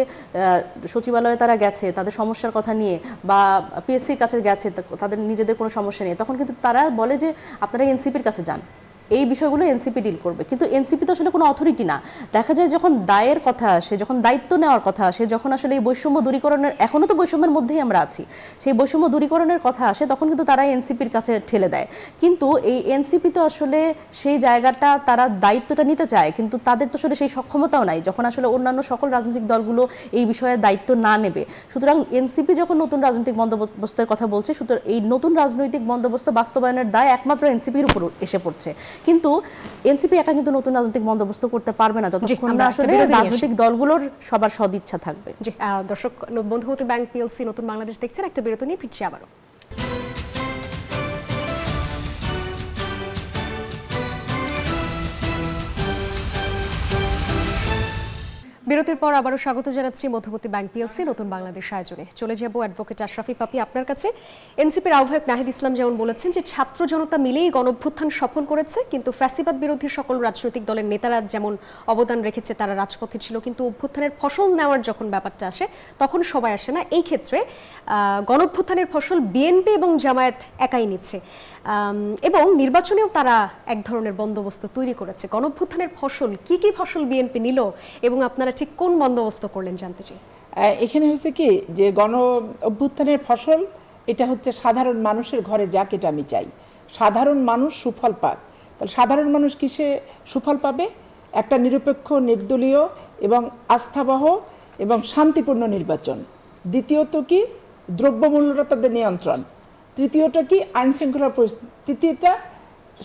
সচিবালয়ে তারা গেছে তাদের সমস্যার কথা নিয়ে বা পিএসসির কাছে গেছে তাদের নিজেদের কোনো সমস্যা নিয়ে, তখন কিন্তু তারা বলে যে আপনারা এনসিপির কাছে যান, এই বিষয়গুলো এনসিপি ডিল করবে। কিন্তু এনসিপি তো আসলে কোনো অথরিটি না। দেখা যায় যখন দায়ের কথা আসে, যখন দায়িত্ব নেওয়ার কথা আসে, যখন আসলে এই বৈষম্য দূরীকরণের, এখনও তো বৈষম্যের মধ্যেই আমরা আছি, সেই বৈষম্য দূরীকরণের কথা আসে তখন কিন্তু তারা এনসিপির কাছে ঠেলে দেয়। কিন্তু এই এনসিপি তো আসলে সেই জায়গাটা, তারা দায়িত্বটা নিতে চায় কিন্তু তাদের তো আসলে সেই সক্ষমতাও নাই যখন আসলে অন্যান্য সকল রাজনৈতিক দলগুলো এই বিষয়ে দায়িত্ব না নেবে। সুতরাং এনসিপি যখন নতুন রাজনৈতিক বন্দোবস্তের কথা বলছে, সুতরাং এই নতুন রাজনৈতিক বন্দোবস্ত বাস্তবায়নের দায় একমাত্র এনসিপির উপর এসে পড়ছে। কিন্তু এনসিপি একা কিন্তু নতুন রাজনৈতিক বন্দোবস্ত করতে পারবে না যতক্ষণ না আসলে রাজনৈতিক দলগুলোর সবার সদিচ্ছা থাকবে। দর্শক, বন্ধুমতি ব্যাংক পিএলসি নতুন বাংলাদেশ দেখছেন, একটা বিরতি নিয়ে ফিরছি আবারও। বিরতির পর আবারও স্বাগত জানাচ্ছি মধ্যবর্তী ব্যাংক পিএলসি নতুন বাংলাদেশ আয়োজনে। চলে যাব অ্যাডভোকেট আশরাফি পাপি আপনার কাছে। এনসিপির আহ্বায়ক নাহিদ ইসলাম যেমন বলেছেন যে ছাত্র জনতা মিলেই গণঅভ্যুত্থান সফল করেছে, কিন্তু ফ্যাসিবাদ বিরোধী সকল রাজনৈতিক দলের নেতারা যেমন অবদান রেখেছে তারা রাজপথে ছিল, কিন্তু অভ্যুত্থানের ফসল নেওয়ার যখন ব্যাপারটা আসে তখন সবাই আসে না। এই ক্ষেত্রে গণঅভ্যুত্থানের ফসল বিএনপি এবং জামায়াত একাই নিচ্ছে এবং নির্বাচনেও তারা এক ধরনের বন্দোবস্ত তৈরি করেছে। গণঅভ্যুত্থানের ফসল কি কি ফসল বিএনপি নিল এবং আপনারা ঠিক কোন বন্দোবস্ত করলেন জানতে চাই। এখানে হচ্ছে কি যে গণ অভ্যুত্থানের ফসল এটা হচ্ছে সাধারণ মানুষের ঘরে যাক, এটা আমি চাই সাধারণ মানুষ সুফল পাক। তাহলে সাধারণ মানুষ কিসে সুফল পাবে? একটা নিরপেক্ষ, নির্দলীয় এবং আস্থাবহ এবং শান্তিপূর্ণ নির্বাচন। দ্বিতীয়ত কি দ্রব্যমূল্যটা তাদের নিয়ন্ত্রণ। তৃতীয়টা কি আইন শৃঙ্খলা পরিস্থিতিটা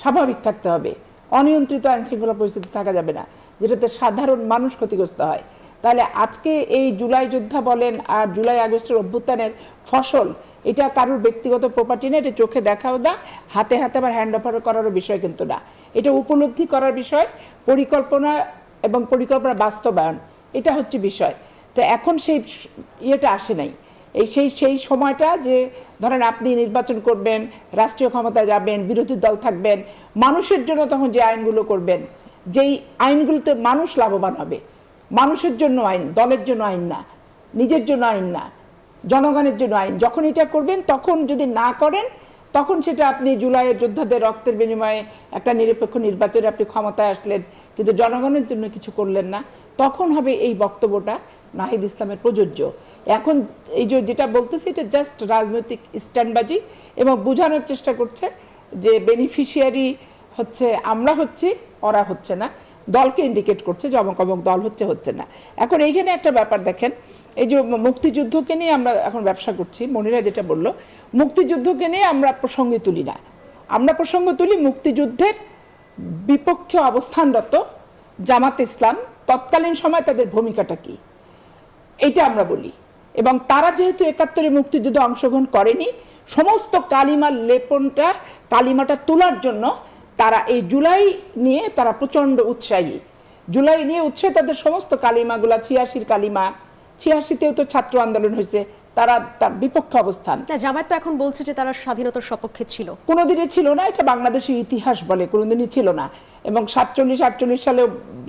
স্বাভাবিক থাকতে হবে, অনিয়ন্ত্রিত আইন শৃঙ্খলা পরিস্থিতি থাকা যাবে না যেটাতে সাধারণ মানুষ ক্ষতিগ্রস্ত হয়। তাহলে আজকে এই জুলাই যোদ্ধা বলেন আর জুলাই আগস্টের অভ্যুত্থানের ফসল, এটা কারোর ব্যক্তিগত প্রপার্টি না, এটা চোখে দেখাও না, হাতে হাতে আবার হ্যান্ড ওভার করারও বিষয় কিন্তু না, এটা উপলব্ধি করার বিষয়, পরিকল্পনা এবং পরিকল্পনা বাস্তবায়ন, এটা হচ্ছে বিষয়। তো এখন সেই ইয়েটা আসে নাই, সেই সময়টা যে ধরেন আপনি নির্বাচন করবেন, রাষ্ট্রীয় ক্ষমতায় যাবেন, বিরোধী দল থাকবেন, মানুষের জন্য তখন যে আইনগুলো করবেন, যেই আইনগুলোতে মানুষ লাভবান হবে, মানুষের জন্য আইন, দলের জন্য আইন না, নিজের জন্য আইন না, জনগণের জন্য আইন, যখন এটা করবেন তখন যদি না করেন তখন সেটা আপনি জুলাইয়ের যোদ্ধাদের রক্তের বিনিময়ে একটা নিরপেক্ষ নির্বাচনে আপনি ক্ষমতায় আসলেন কিন্তু জনগণের জন্য কিছু করলেন না, তখন হবে এই বক্তব্যটা নাহিদ ইসলামের প্রযোজ্য। এখন এই যেটা বলতেছি এটা জাস্ট রাজনৈতিক স্ট্যান্ডবাজি এবং বোঝানোর চেষ্টা করছে যে বেনিফিশিয়ারি হচ্ছে আমরা হচ্ছি, ওরা হচ্ছে না, দলকে ইন্ডিকেট করছে যে অমুক অমুক দল হচ্ছে না। এখন এইখানে একটা ব্যাপার দেখেন, এই যে মুক্তিযুদ্ধকে নিয়ে আমরা এখন ব্যবসা করছি, মনিরা যেটা বললো, মুক্তিযুদ্ধকে নিয়ে আমরা প্রসঙ্গে তুলি না, আমরা প্রসঙ্গ তুলি মুক্তিযুদ্ধের বিপক্ষে অবস্থানরত জামাত ইসলাম তৎকালীন সময় তাদের ভূমিকাটা কি এইটা আমরা বলি। এবং তারা যেহেতু ৭১ মুক্তিযুদ্ধে অংশগ্রহণ করেনি, সমস্ত কালিমাটা তোলার জন্য তারা এই জুলাই নিয়ে তারা প্রচণ্ড উৎসাহী। জুলাই নিয়ে উৎসাহী তাদের সমস্ত কালিমাগুলা, ৮৬ কালিমা, ৮৬তেও তো ছাত্র আন্দোলন হয়েছে, তারা তার বিপক্ষে অবস্থান। না, জামায়াত তো এখন বলছে যে তারা স্বাধীনতার সপক্ষে ছিল। কোনোদিনই ছিল না, এটা বাংলাদেশের ইতিহাস বলে কোনোদিনই ছিল না। এবং 47-48 সালে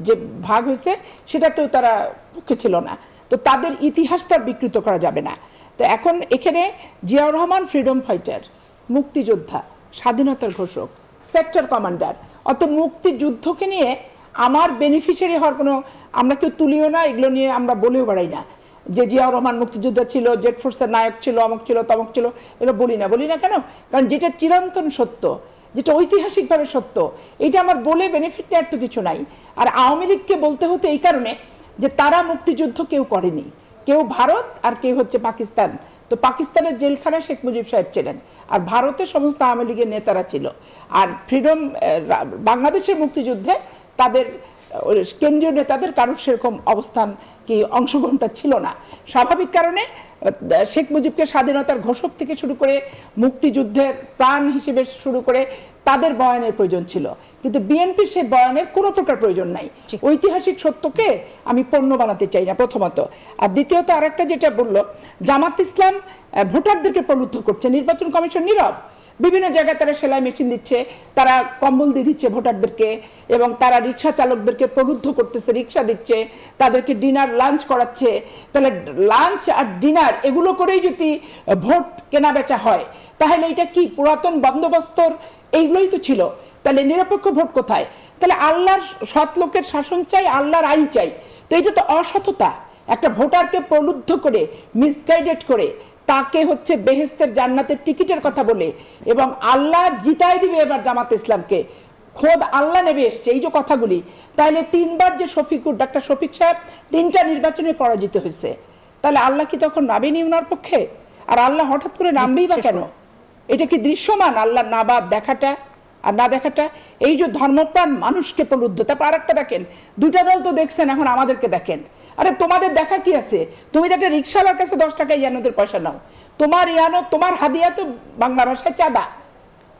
যে ভাগ হয়েছে সেটাতেও তারা পক্ষে ছিল না। তো তাদের ইতিহাস তো আর বিকৃত করা যাবে না। তো এখন এখানে জিয়াউর রহমান ফ্রিডম ফাইটার, মুক্তিযোদ্ধা, স্বাধীনতার ঘোষক, সেক্টর কমান্ডার, অত মুক্তিযুদ্ধকে নিয়ে আমার বেনিফিশিয়ারি হওয়ার কোনো, আমরা কেউ তুলিও না, এগুলো নিয়ে আমরা বলেও বেড়াই না যে জিয়াউর রহমান মুক্তিযোদ্ধা ছিল, জেড ফোর্সের নায়ক ছিল, অমুক ছিল, তমক ছিল, এগুলো বলি না কেন? কারণ যেটা চিরন্তন সত্য, যেটা ঐতিহাসিকভাবে সত্য, এটা আমার বলে বেনিফিট নেওয়ার তো কিছু নাই। আর আওয়ামী লীগকে বলতে হতো এই কারণে যে তারা মুক্তিযুদ্ধ কেউ করেনি, কেউ ভারত আর কেউ হচ্ছে পাকিস্তান। তো পাকিস্তানের জেলখানায় শেখ মুজিব সাহেব ছিলেন, আর ভারতের সমস্ত আওয়ামী লীগের নেতারা ছিল। আর ফ্রিডম বাংলাদেশের মুক্তিযুদ্ধে তাদের কেন্দ্রীয় নেতাদের কারোর সেরকম অবস্থান কি অংশগ্রহণটা ছিল না। স্বাভাবিক কারণে শেখ মুজিবকে স্বাধীনতার ঘোষক থেকে শুরু করে মুক্তিযুদ্ধের প্রাণ হিসেবে শুরু করে তাদের বয়ানের প্রয়োজন ছিল, কিন্তু বিএনপির সেই বয়ানের কোনো প্রকার প্রয়োজন নাই। ঐতিহাসিক সত্যকে আমি পণ্য বানাতে চাই না, প্রথমত। আর দ্বিতীয়ত আরেকটা যেটা বললো, জামাত ইসলাম ভোটারদেরকে প্রলুব্ধ করছে, নির্বাচন কমিশন নীরব। বিভিন্ন জায়গায় তারা সেলাই মেশিন দিচ্ছে, তারা কম্বল দিয়ে দিচ্ছে ভোটারদেরকে, এবং তারা রিক্সা চালকদেরকে প্রলুব্ধ করতেছে, রিক্সা দিচ্ছে, তাদেরকে ডিনার লাঞ্চ করাচ্ছে। তাহলে লাঞ্চ আর ডিনার এগুলো করেই যদি ভোট কেনা বেচা হয়, তাহলে এটা কি পুরাতন বন্দোবস্তর এইগুলোই তো ছিল। তাহলে নিরপেক্ষ ভোট কোথায়? তাহলে আল্লাহর সৎ লোকের শাসন চাই, আল্লাহর আইন চাই। তো এটা তো অসততা। একটা ভোটারকে প্রলুব্ধ করে, মিসগাইডেড করে, তাকে হচ্ছে বেহেশতের জান্নাতের টিকিটের কথা বলে, এবং আল্লাহ জিতাই দিবে এবার জামাত ইসলামকে, খোদ আল্লাহ নেবে এসছে, এই যে কথাগুলি। তাহলে 3বার যে ডাক্তার শফিক সাহেব 3টা নির্বাচনে পরাজিত হয়েছে, তাহলে আল্লাহ কি তখন নামেনি ওনার পক্ষে? আর আল্লাহ হঠাৎ করে নামবেই বা কেন? এটা কি দৃশ্যমান আল্লাহ নাবাদ দেখাটা আর না দেখাটা? এই যে ধর্মপ্রাণ মানুষকে প্রলুব্ধ। তারপর আরেকটা দেখেন, 2টা দল তো দেখছেন, এখন আমাদেরকে দেখেন। আরে তোমাদের দেখা কি আছে? তুমি তো একটা রিক্সাওয়ালার কাছে 10 টাকা ইয়ানতের পয়সা নাও, তোমার ইয়ানত, তোমার হাদিয়া তো বাংলা ভাষায় চাঁদা।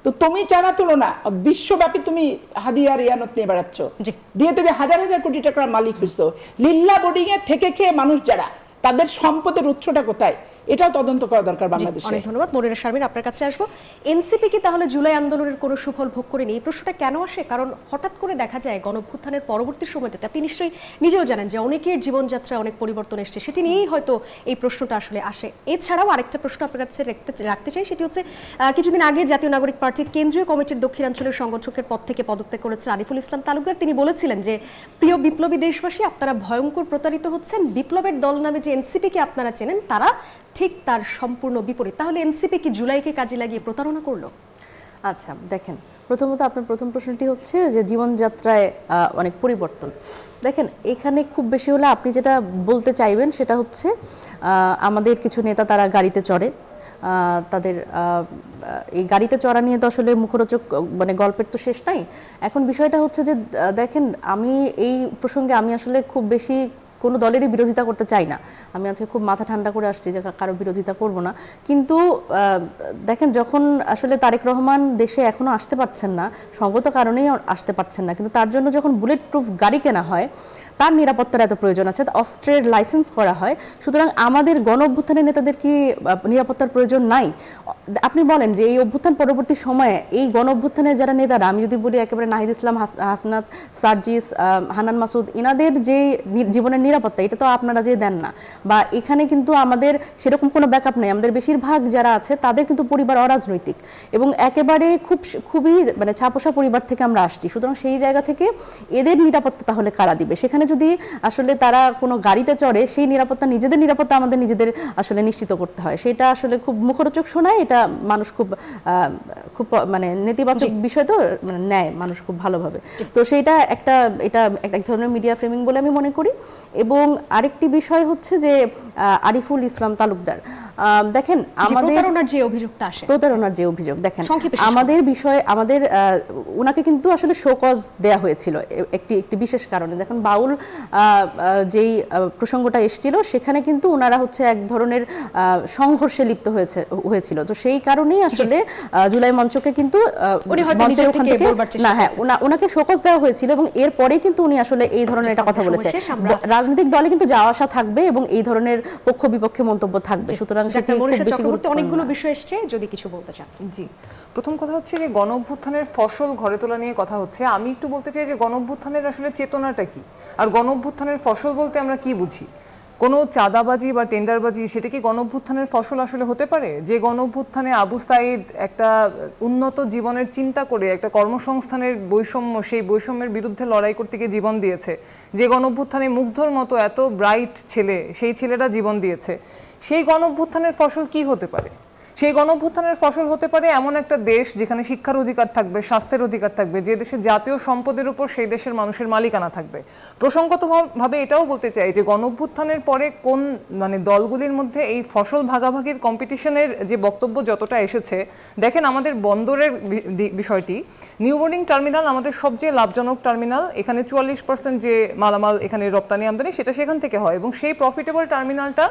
তো তুমি চাঁদা তুলো না, বিশ্বব্যাপী তুমি হাদিয়ার ইয়ানত নিয়ে বেড়াচ্ছ, দিয়ে তুমি হাজার হাজার কোটি টাকার মালিক হইছো। লিল্লা বোর্ডিং এ থেকে খেয়ে মানুষ যারা, তাদের সম্পদের উৎসটা কোথায়, এটাও তদন্ত করা দরকার বাংলাদেশে। অনেক ধন্যবাদ। মনিরা শারমিন, আপনার কাছে আসবো। এনসিপি কি তাহলে জুলাই আন্দোলনের কোনো সুফল ভোগ করেনি? এই প্রশ্নটা কেন আসে? কারণ হঠাৎ করে দেখা যায় গণঅভ্যুত্থানের পরবর্তী সময়টাতে, আপনি নিশ্চয়ই নিজেও জানেন যে অনেকের জীবনযাত্রায় অনেক পরিবর্তন এসেছে, সেটি নিয়েই হয়তো এই প্রশ্নটা আসলে আসে। এছাড়াও আরেকটা প্রশ্ন আপনার কাছে রাখতে চাই, সেটি হচ্ছে কিছুদিন আগে জাতীয় নাগরিক পার্টির কেন্দ্রীয় কমিটির দক্ষিণাঞ্চলের সংগঠকের পদ থেকে পদত্যাগ করেছেন আরিফুল ইসলাম তালুকদার। তিনি বলেছিলেন যে, প্রিয় বিপ্লবী দেশবাসী, আপনারা ভয়ঙ্কর প্রতারিত হচ্ছেন। বিপ্লবের দল নামে যে এনসিপিকে আপনারা চেনেন, তারা ঠিক তার সম্পূর্ণ বিপরীত। তাহলে এনসিপি কি জুলাইকে কাজে লাগিয়ে প্রতারণা করলো? আচ্ছা, দেখেন, প্রথমত আপনার প্রথম প্রশ্নটি হচ্ছে যে জীবনযাত্রায় অনেক পরিবর্তন। দেখেন, এখানে খুব বেশি হলে আপনি যেটা বলতে চাইবেন সেটা হচ্ছে আমাদের কিছু নেতা তারা গাড়িতে চড়ে, তাদের এই গাড়িতে চড়া নিয়ে তো আসলে মুখরোচক মানে গল্পের তো শেষ নাই। এখন বিষয়টা হচ্ছে যে দেখেন, আমি এই প্রসঙ্গে আমি আসলে খুব বেশি কোনো দলেরই বিরোধিতা করতে চাই না। আমি আজকে খুব মাথা ঠান্ডা করে আসছি যে কারো বিরোধিতা করব না। কিন্তু দেখেন, যখন আসলে তারেক রহমান দেশে এখনো আসতে পারছেন না, সঙ্গত কারণেই আসতে পারছেন না, কিন্তু তার জন্য যখন বুলেট প্রুফ গাড়ি কেনা হয়, তার নিরাপত্তার এত প্রয়োজন আছে, অস্ত্রের লাইসেন্স করা হয়, সুতরাং আমাদের গণ অভ্যুত্থানের নেতাদের কি নিরাপত্তার প্রয়োজন নাই? আপনি বলেন যে এই অভ্যুত্থান পরবর্তী সময়ে এই গণ অভ্যুত্থানের যারা নেতারা, আমি যদি বলি একেবারে নাহিদ ইসলাম, হাসনাত, সার্জিস, হান্নান মাসুদ, ইনাদের যে জীবনের নিরাপত্তা, এটা তো আপনারা যে দেন না, বা এখানে কিন্তু আমাদের সেরকম কোনো ব্যাকআপ নেই। আমাদের বেশিরভাগ যারা আছে তাদের কিন্তু পরিবার অরাজনৈতিক এবং একেবারে খুবই মানে ছাপোষা পরিবার থেকে আমরা আসছি। সুতরাং সেই জায়গা থেকে এদের নিরাপত্তা তাহলে কারা দিবে? সেখানে যদি আসলে তারা কোনো গাড়িতে চড়ে, সেই নিরাপত্তা, নিজেদের নিরাপত্তা আমাদের নিজেদের আসলে নিশ্চিত করতে হয়। সেটা আসলে খুব মুখরোচক শোনায়, এটা মানুষ খুব মানে নেতিবাচক বিষয় তো মানে নেয় মানুষ খুব ভালোভাবে। তো সেইটা এটা এক ধরনের মিডিয়া ফ্রেমিং বলে আমি মনে করি। এবং আরেকটি বিষয় হচ্ছে যে আরিফুল ইসলাম তালুকদার, দেখেন আমাদের প্রতারণার যে অভিযোগ, দেখেন আমাদের ওনাকে কিন্তু আসলে শোকজ দেয়া হয়েছিল একটি বিশেষ কারণে। দেখেন, বাউল যেই প্রসঙ্গটা এসেছিল সেখানে কিন্তু ওনারা হচ্ছে এক ধরনের সংঘর্ষে লিপ্ত হয়েছিল। তো সেই কারণেই আসলে জুলাই মঞ্চকে কিন্তু ওনাকে শোকজ দেওয়া হয়েছিল এবং এরপরেই কিন্তু উনি আসলে এই ধরনের একটা কথা বলেছে। রাজনৈতিক দলে কিন্তু যাওয়া আসা থাকবে এবং এই ধরনের পক্ষ বিপক্ষে মন্তব্য থাকবে, সুতরাং সেটি ডাক্তার খুব মনীষা বেশি চক্রবর্তী, গুরুত্বপূর্ণ অনেকগুলো না। বিষয় এসছে, যদি কিছু বলতে চান। জি, প্রথম কথা হচ্ছে যে গণ অভ্যুত্থানের ফসল ঘরে তোলা নিয়ে কথা হচ্ছে। আমি একটু বলতে চাই যে গণ অভ্যুত্থানের আসলে চেতনাটা কি, আর গণ অভ্যুত্থানের ফসল বলতে আমরা কি বুঝি। কোনো চাঁদাবাজি বা টেন্ডারবাজি সেটা কি গণ অভ্যুত্থানের ফসল আসলে হতে পারে? যে গণ অভ্যুত্থানে আবু সাঈদ একটা উন্নত জীবনের চিন্তা করে একটা কর্মসংস্থানের বৈষম্য, সেই বৈষম্যের বিরুদ্ধে লড়াই করতে গিয়ে জীবন দিয়েছে, যে গণ অভ্যুত্থানে মুগ্ধর মতো এত ব্রাইট ছেলে, সেই ছেলেরা জীবন দিয়েছে, সেই গণ অভ্যুত্থানের ফসল কি হতে পারে? সেই গণ অভ্যুত্থানের ফসল হতে পারে এমন একটা দেশ যেখানে শিক্ষার অধিকার থাকবে, স্বাস্থ্যের অধিকার থাকবে, যে দেশে জাতীয় সম্পদের উপর সেই দেশের মানুষের মালিকানা থাকবে। প্রসঙ্গতভাবে এটাও বলতে চাই যে গণ অভ্যুত্থানের পরে কোন দলগুলির মধ্যে এই ফসল ভাগাভাগির কম্পিটিশনের যে বক্তব্য যতটা এসেছে, দেখেন আমাদের বন্দরের বিষয়টি, নিউ বোর্ডিং টার্মিনাল আমাদের সবচেয়ে লাভজনক টার্মিনাল। এখানে 44% যে মালামাল এখানে রপ্তানি আমদানি সেটা সেখান থেকে হয়, এবং সেই প্রফিটেবল টার্মিনালটা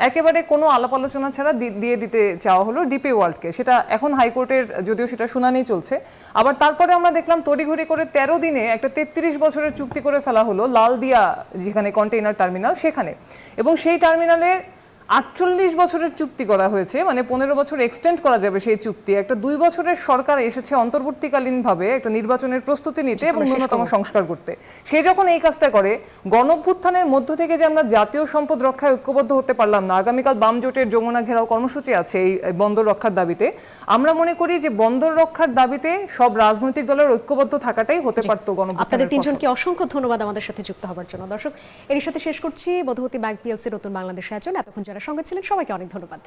একেবারে কোনো আলাপ আলোচনা ছাড়া দিয়ে দিতে চাওয়া হলো ডিপি ওয়ার্ল্ডকে। সেটা এখন হাইকোর্টের যদিও সেটা শুনানি চলছে। আবার তারপরে আমরা দেখলাম তড়িঘড়ি করে 13 দিনে একটা 33 বছরের চুক্তি করে ফেলা হলো লালদিয়া যেখানে কন্টেইনার টার্মিনাল সেখানে, এবং সেই টার্মিনালের 48 বছরের চুক্তি করা হয়েছে, মানে 15 বছর এক্সটেন্ড করা যাবে সেই চুক্তি। একটা 2 বছরের সরকার এসেছে অন্তর্বর্তীকালীনভাবে একটা নির্বাচনের প্রস্তুতি নিতে এবং ন্যূনতম সংস্কার করতে। সে যখন এই কাজটা করে, গণঅভ্যুত্থানের মধ্য থেকে যে আমরা জাতীয় সম্পদ রক্ষায় ঐক্যবদ্ধ হতে পারলাম না, আগামীকাল বাম জোটের যমুনা ঘেরাও কর্মসূচি আছে এই বন্দর রক্ষার দাবিতে, আমরা মনে করি যে বন্দর রক্ষার দাবিতে সব রাজনৈতিক দলের ঐক্যবদ্ধ থাকাটাই হতে পারত আপনাদের গণঅভ্যুত্থানের ফসল। তিনজনকে অসংখ্য ধন্যবাদ আমাদের সাথে যুক্ত হওয়ার জন্য। দর্শক, এর সাথে শেষ করছি মধুমতি ব্যাংক পিএলসি নতুন বাংলাদেশ আয়োজন। এতক্ষণ যারা সঙ্গে ছিলেন সবাইকে অনেক ধন্যবাদ।